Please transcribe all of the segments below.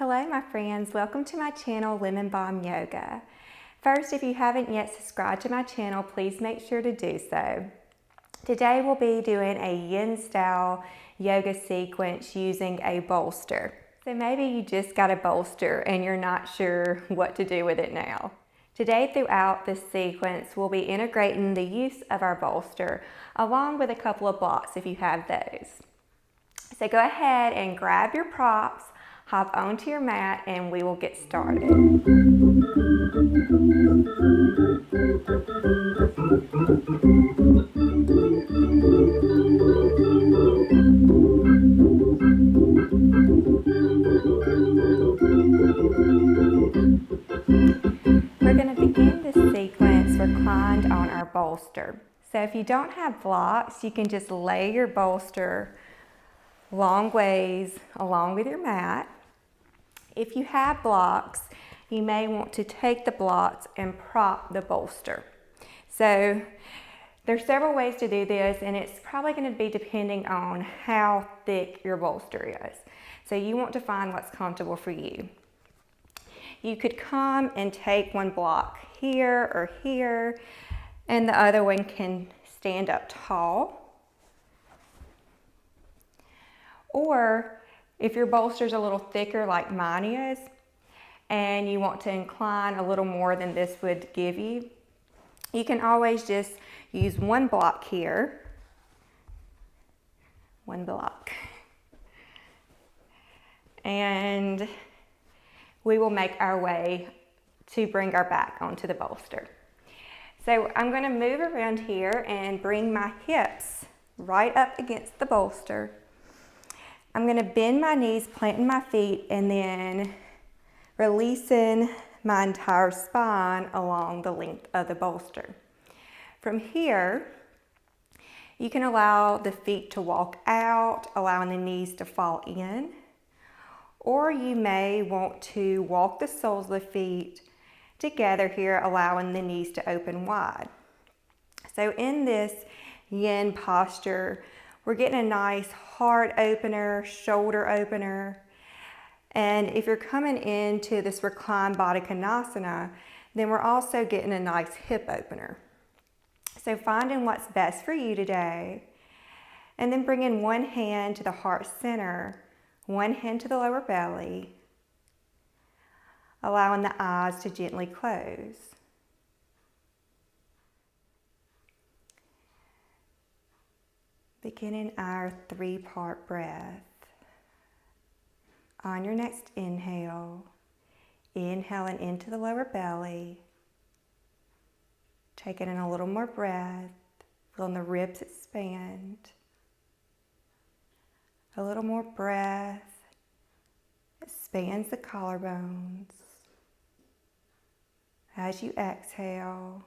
Hello my friends, welcome to my channel Lemon Balm Yoga. First, if you haven't yet subscribed to my channel, please make sure to do so. Today we'll be doing a Yin Style yoga sequence using a bolster. So maybe you just got a bolster and you're not sure what to do with it now. Today throughout this sequence we'll be integrating the use of our bolster along with a couple of blocks if you have those. So go ahead and grab your props, hop onto your mat, and we will get started. We're going to begin this sequence reclined on our bolster. So if you don't have blocks, you can just lay your bolster long ways along with your mat. If you have blocks, you may want to take the blocks and prop the bolster. So there's several ways to do this, and it's probably going to be depending on how thick your bolster is. So you want to find what's comfortable for you. You could come and take one block here or here, and the other one can stand up tall. Or if your bolster's a little thicker like mine is, and you want to incline a little more than this would give you, you can always just use one block here, one block. And we will make our way to bring our back onto the bolster. So I'm going to move around here and bring my hips right up against the bolster. I'm going to bend my knees, planting my feet, and then releasing my entire spine along the length of the bolster. From here, you can allow the feet to walk out, allowing the knees to fall in, or you may want to walk the soles of the feet together here, allowing the knees to open wide. So in this yin posture, we're getting a nice heart opener, shoulder opener. And if you're coming into this reclined Baddha Konasana, then we're also getting a nice hip opener. So finding what's best for you today, and then bringing one hand to the heart center, one hand to the lower belly, allowing the eyes to gently close. Beginning our 3-part breath. On your next inhale, inhaling into the lower belly, taking in a little more breath, feeling the ribs expand. A little more breath, expands the collarbones. As you exhale,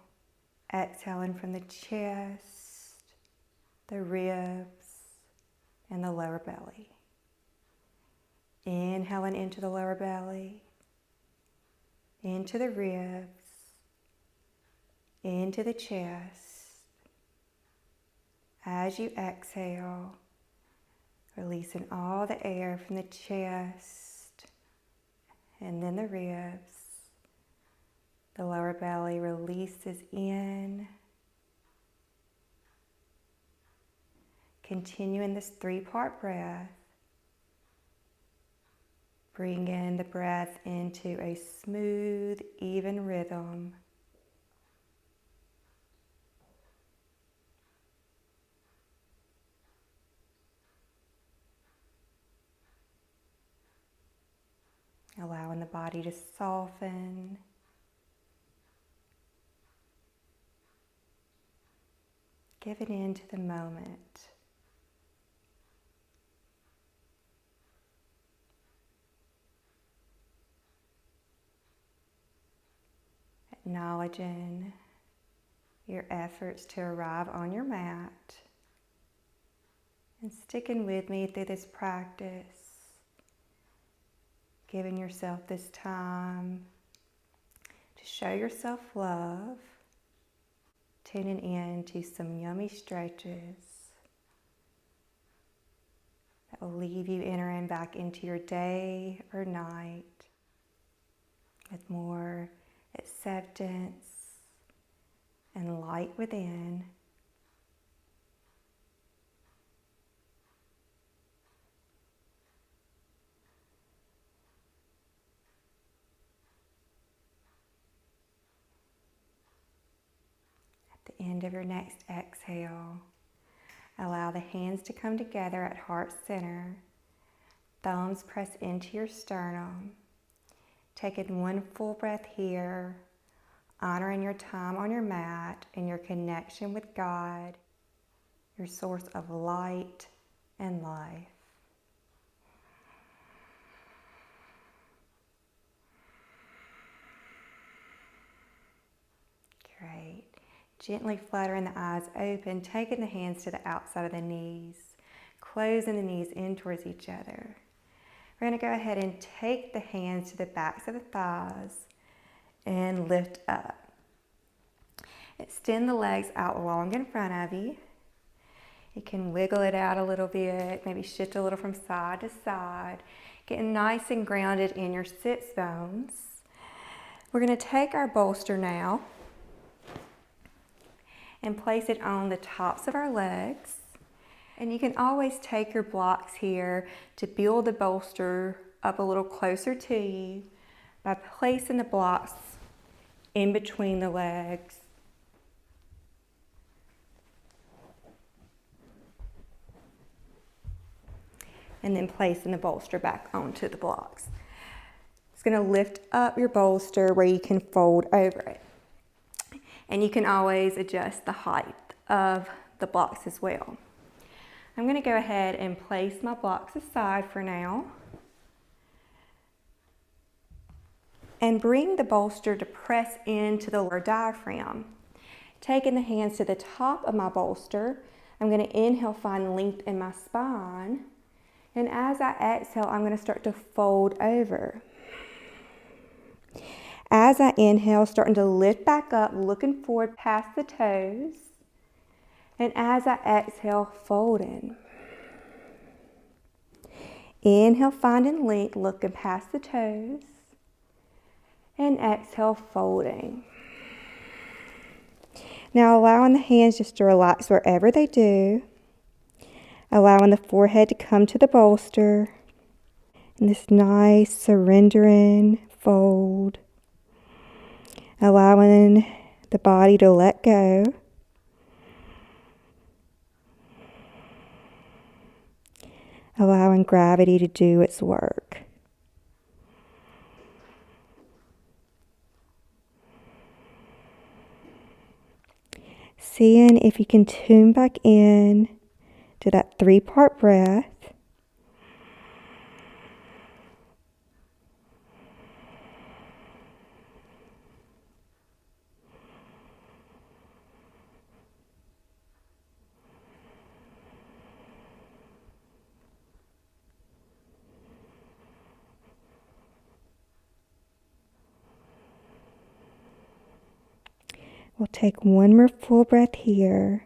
exhaling from the chest, the ribs, and the lower belly. Inhaling into the lower belly, into the ribs, into the chest. As you exhale, releasing all the air from the chest, and then the ribs. The lower belly releases in. Continuing this 3-part breath, bring in the breath into a smooth, even rhythm. Allowing the body to soften. Giving into the moment. Acknowledging your efforts to arrive on your mat, and sticking with me through this practice, giving yourself this time to show yourself love, tuning in to some yummy stretches that will leave you entering back into your day or night with more acceptance and light within. At the end of your next exhale, allow the hands to come together at heart center. Thumbs press into your sternum. Taking one full breath here, honoring your time on your mat and your connection with God, your source of light and life. Great. Gently fluttering the eyes open, taking the hands to the outside of the knees, closing the knees in towards each other. We're going to go ahead and take the hands to the backs of the thighs and lift up. Extend the legs out long in front of you. You can wiggle it out a little bit, maybe shift a little from side to side, getting nice and grounded in your sits bones. We're going to take our bolster now and place it on the tops of our legs. And you can always take your blocks here to build the bolster up a little closer to you by placing the blocks in between the legs. And then placing the bolster back onto the blocks. It's going to lift up your bolster where you can fold over it. And you can always adjust the height of the blocks as well. I'm going to go ahead and place my blocks aside for now. And bring the bolster to press into the lower diaphragm. Taking the hands to the top of my bolster, I'm going to inhale, find length in my spine. And as I exhale, I'm going to start to fold over. As I inhale, starting to lift back up, looking forward past the toes. And as I exhale, folding. Inhale, finding length, looking past the toes. And exhale, folding. Now allowing the hands just to relax wherever they do. Allowing the forehead to come to the bolster. And this nice surrendering fold. Allowing the body to let go. Allowing gravity to do its work. Seeing if you can tune back in to that 3-part breath. We'll take one more full breath here.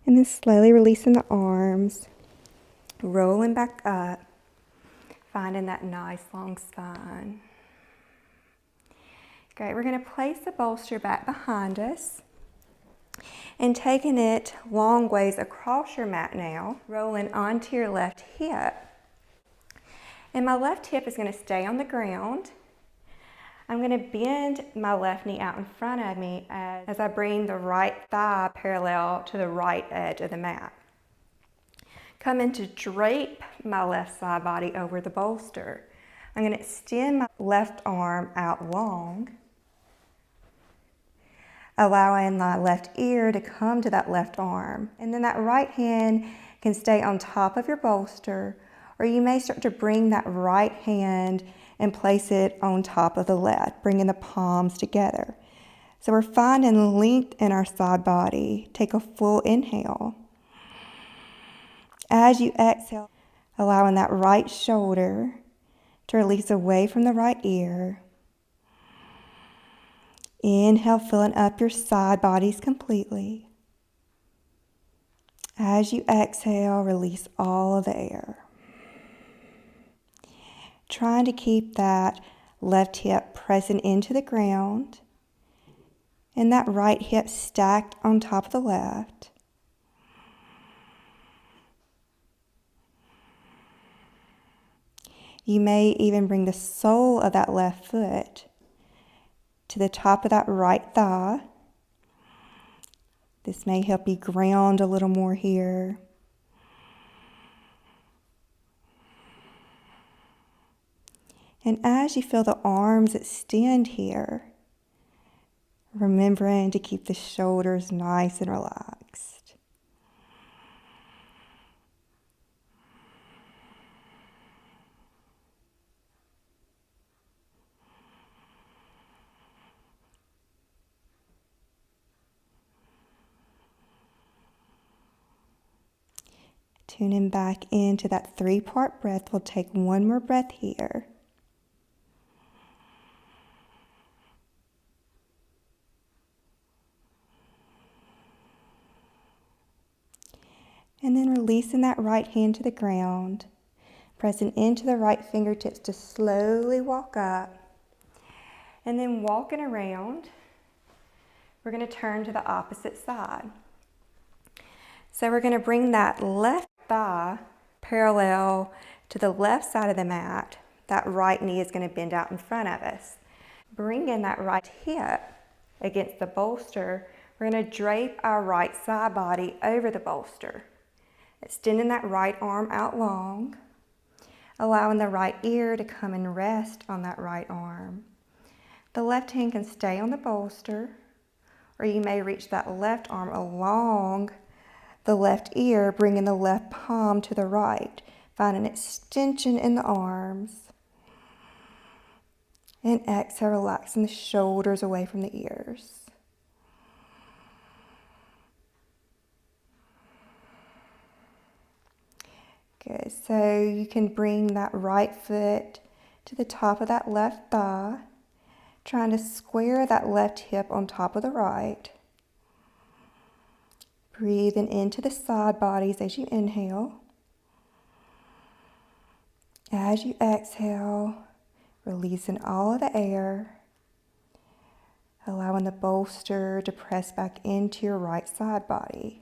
And then slowly releasing the arms, rolling back up, finding that nice long spine. Great, we're going to place the bolster back behind us. And taking it long ways across your mat now, rolling onto your left hip. And my left hip is going to stay on the ground. I'm going to bend my left knee out in front of me as I bring the right thigh parallel to the right edge of the mat. Coming to drape my left side body over the bolster. I'm going to extend my left arm out long. Allowing my left ear to come to that left arm. And then that right hand can stay on top of your bolster, or you may start to bring that right hand and place it on top of the left, bringing the palms together. So we're finding length in our side body. Take a full inhale. As you exhale, allowing that right shoulder to release away from the right ear. Inhale, filling up your side bodies completely. As you exhale, release all of the air. Trying to keep that left hip pressing into the ground and that right hip stacked on top of the left. You may even bring the sole of that left foot to the top of that right thigh. This may help you ground a little more here. And as you feel the arms extend here, remembering to keep the shoulders nice and relaxed. Tuning back into that 3-part breath. We'll take one more breath here. And then releasing that right hand to the ground, pressing into the right fingertips to slowly walk up. And then walking around, we're going to turn to the opposite side. So we're going to bring that left thigh parallel to the left side of the mat. That right knee is going to bend out in front of us. Bring in that right hip against the bolster. We're going to drape our right side body over the bolster. Extending that right arm out long, allowing the right ear to come and rest on that right arm. The left hand can stay on the bolster, or you may reach that left arm along the left ear, bringing the left palm to the right. Find an extension in the arms. And exhale, relaxing the shoulders away from the ears. Good, so you can bring that right foot to the top of that left thigh, trying to square that left hip on top of the right. Breathing into the side bodies as you inhale. As you exhale, releasing all of the air, allowing the bolster to press back into your right side body.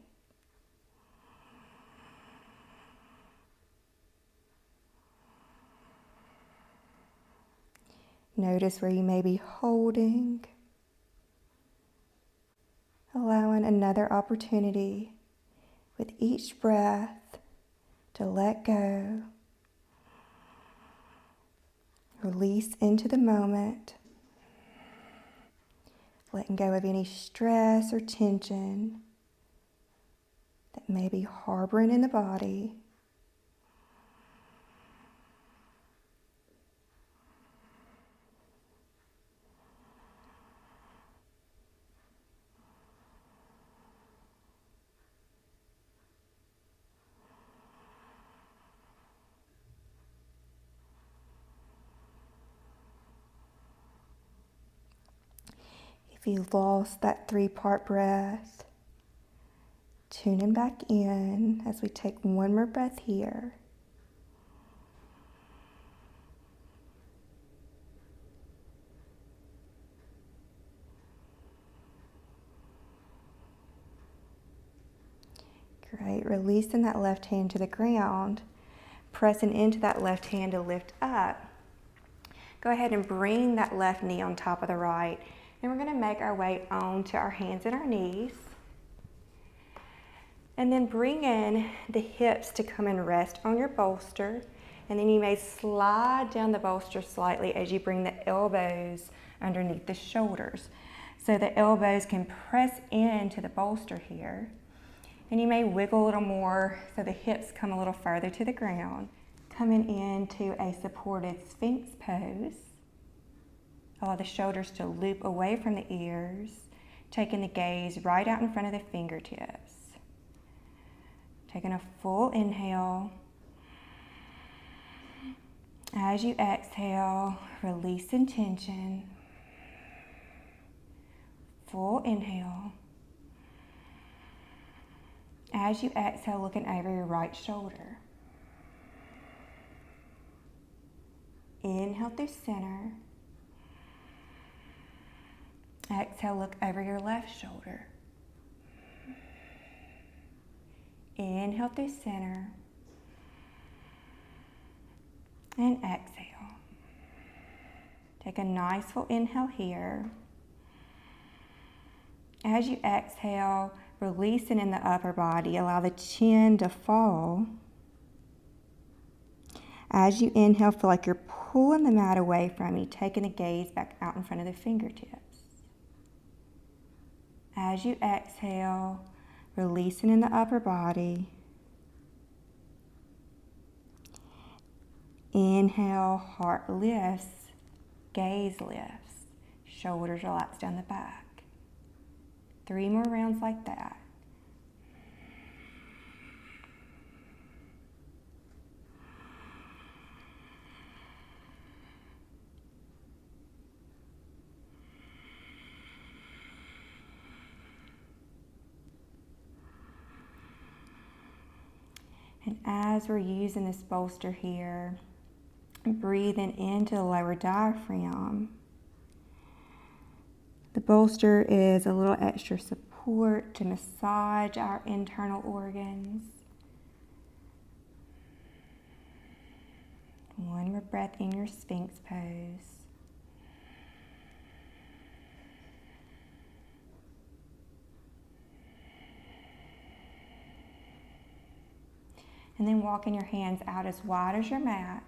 Notice where you may be holding, allowing another opportunity with each breath to let go, release into the moment, letting go of any stress or tension that may be harboring in the body. If you've lost that 3-part breath, tuning back in as we take one more breath here. Great, releasing that left hand to the ground, pressing into that left hand to lift up. Go ahead and bring that left knee on top of the right. And we're going to make our way on to our hands and our knees. And then bring in the hips to come and rest on your bolster. And then you may slide down the bolster slightly as you bring the elbows underneath the shoulders. So the elbows can press into the bolster here. And you may wiggle a little more so the hips come a little further to the ground. Coming into a supported Sphinx pose. Allow the shoulders to loop away from the ears, taking the gaze right out in front of the fingertips. Taking a full inhale. As you exhale, releasing tension. Full inhale. As you exhale, looking over your right shoulder. Inhale through center. Exhale, look over your left shoulder. Inhale through center. And exhale. Take a nice full inhale here. As you exhale, releasing in the upper body, allow the chin to fall. As you inhale, feel like you're pulling the mat away from you, taking the gaze back out in front of the fingertips. As you exhale, releasing in the upper body. Inhale, heart lifts, gaze lifts, shoulders relax down the back. 3 more rounds like that. And as we're using this bolster here, breathing into the lower diaphragm. The bolster is a little extra support to massage our internal organs. 1 more breath in your Sphinx pose. And then walking your hands out as wide as your mat.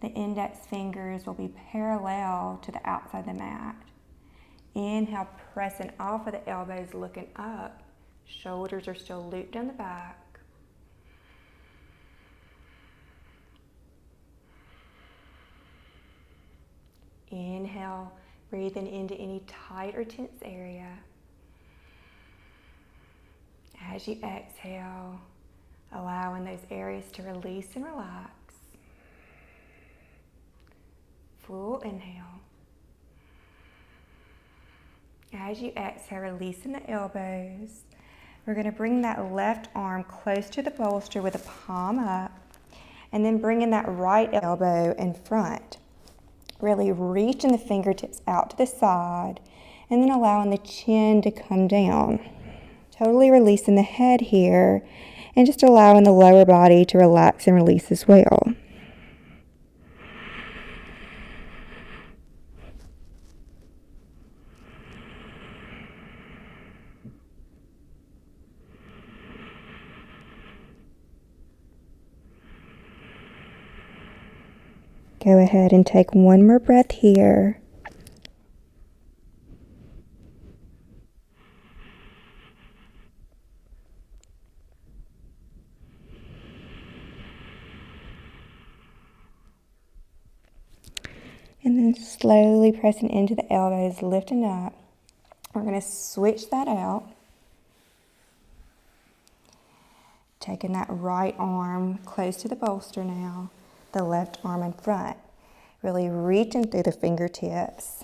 The index fingers will be parallel to the outside of the mat. Inhale, pressing off of the elbows, looking up. Shoulders are still looped down the back. Inhale, breathing into any tight or tense area. As you exhale, allowing those areas to release and relax. Full inhale. As you exhale, releasing the elbows. We're going to bring that left arm close to the bolster with a palm up, and then bringing that right elbow in front. Really reaching the fingertips out to the side, and then allowing the chin to come down. Totally releasing the head here, and just allowing the lower body to relax and release as well. Go ahead and take 1 more breath here. And then slowly pressing into the elbows, lifting up. We're going to switch that out. Taking that right arm close to the bolster now, the left arm in front. Really reaching through the fingertips,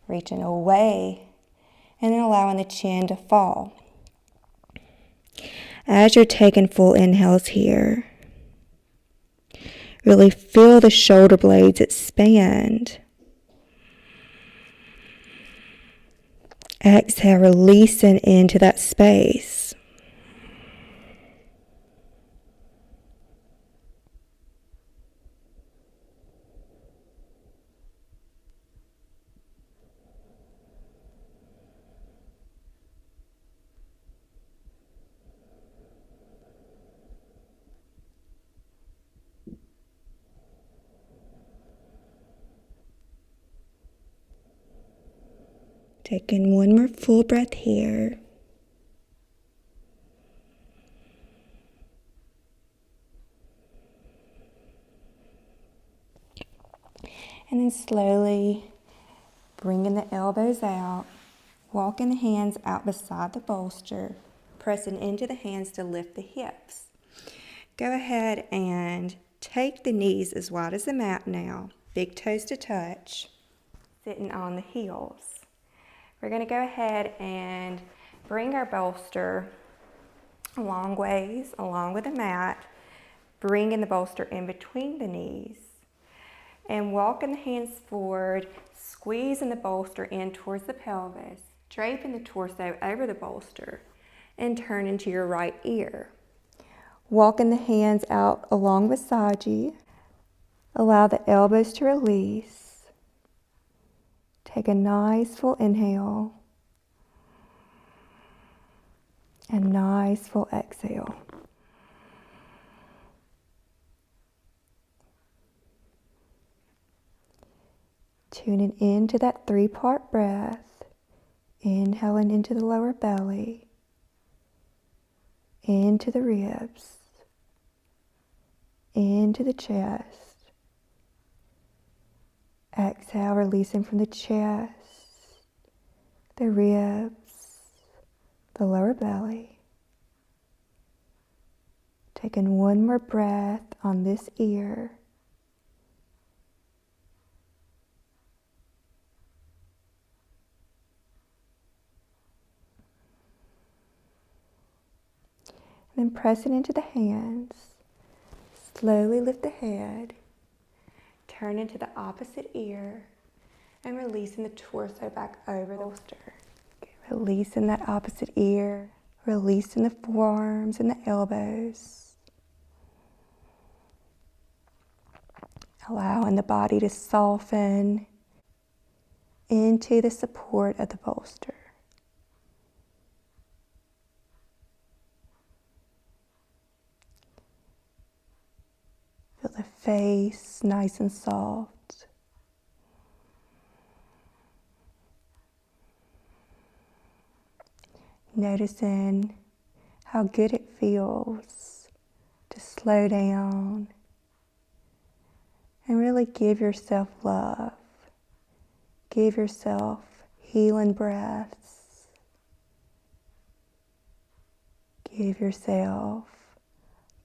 reaching away, and then allowing the chin to fall. As you're taking full inhales here, really feel the shoulder blades expand. Exhale, releasing into that space. Taking 1 more full breath here. And then slowly bringing the elbows out, walking the hands out beside the bolster, pressing into the hands to lift the hips. Go ahead and take the knees as wide as the mat now, big toes to touch, sitting on the heels. We're going to go ahead and bring our bolster long ways along with the mat, bringing the bolster in between the knees. And walking the hands forward, squeezing the bolster in towards the pelvis, draping the torso over the bolster, and turn into your right ear. Walking the hands out along beside you. Allow the elbows to release. Take a nice full inhale. And nice full exhale. Tuning into that 3-part breath. Inhaling into the lower belly. Into the ribs. Into the chest. Exhale, releasing from the chest, the ribs, the lower belly. Taking one more breath on this ear. Then pressing into the hands. Slowly lift the head. Turn into the opposite ear. And releasing the torso back over the bolster. Releasing that opposite ear. Releasing the forearms and the elbows. Allowing the body to soften into the support of the bolster. Feel the face nice and soft. Noticing how good it feels to slow down and really give yourself love. Give yourself healing breaths. Give yourself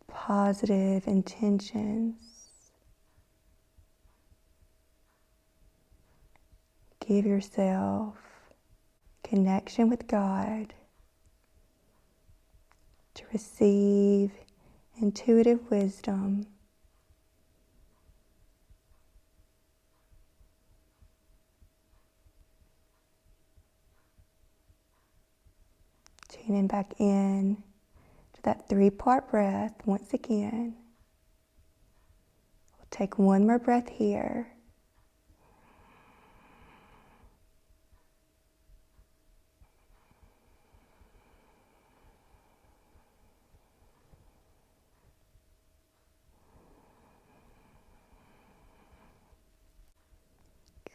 positive intentions. Give yourself connection with God to receive intuitive wisdom. Tuning back in to that 3-part breath once again. We'll take one more breath here.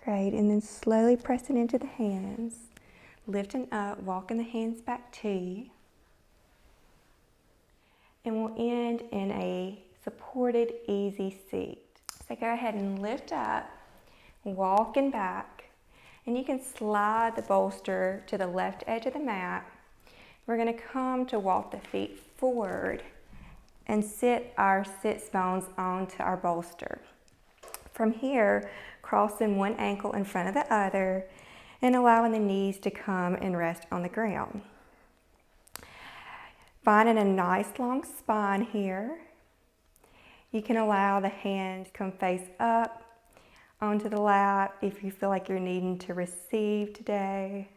Great, and then slowly pressing into the hands. Lifting up, walking the hands back to you. And we'll end in a supported, easy seat. So go ahead and lift up, walking back. And you can slide the bolster to the left edge of the mat. We're going to come to walk the feet forward and sit our sits bones onto our bolster. From here, crossing one ankle in front of the other and allowing the knees to come and rest on the ground. Finding a nice long spine here. You can allow the hands to come face up onto the lap if you feel like you're needing to receive today.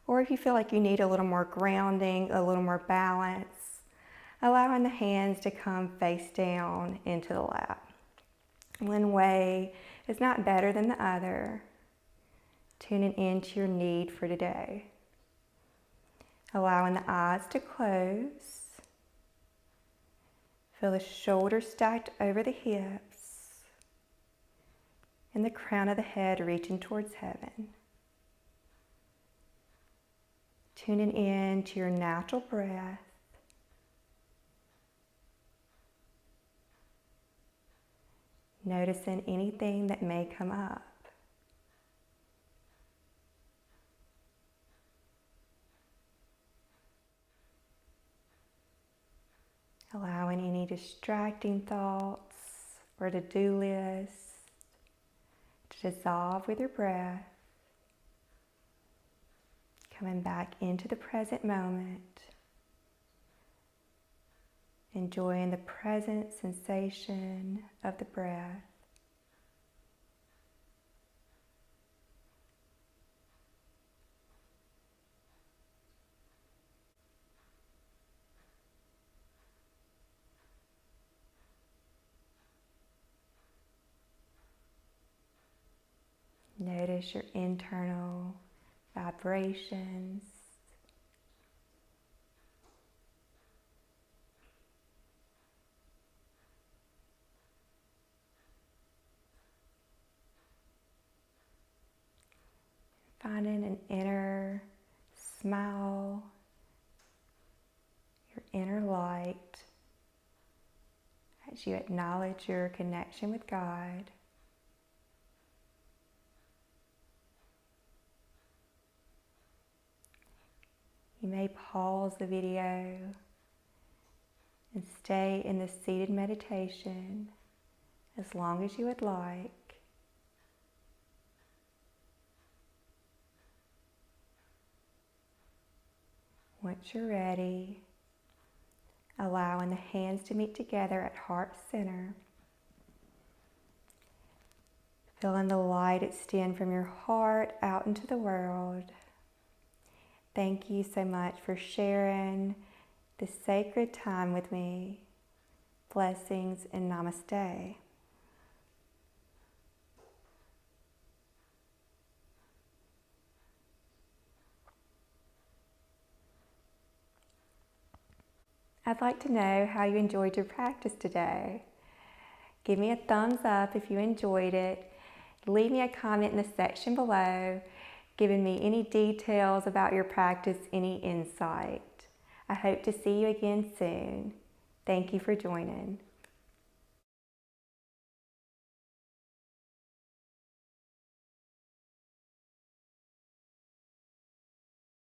Or if you feel like you need a little more grounding, a little more balance, allowing the hands to come face down into the lap. One way is not better than the other. Tuning into your need for today. Allowing the eyes to close. Feel the shoulders stacked over the hips. And the crown of the head reaching towards heaven. Tuning in to your natural breath. Noticing anything that may come up. Allowing any distracting thoughts or to-do lists to dissolve with your breath. Coming back into the present moment. enjoying the present sensation of the breath. Notice your internal vibrations. Finding an inner smile, your inner light, as you acknowledge your connection with God. You may pause the video and stay in this seated meditation as long as you would like. Once you're ready, allowing the hands to meet together at heart center. Feeling the light extend from your heart out into the world. Thank you so much for sharing this sacred time with me. Blessings and Namaste. I'd like to know how you enjoyed your practice today. Give me a thumbs up if you enjoyed it. Leave me a comment in the section below, giving me any details about your practice, any insight. I hope to see you again soon. Thank you for joining.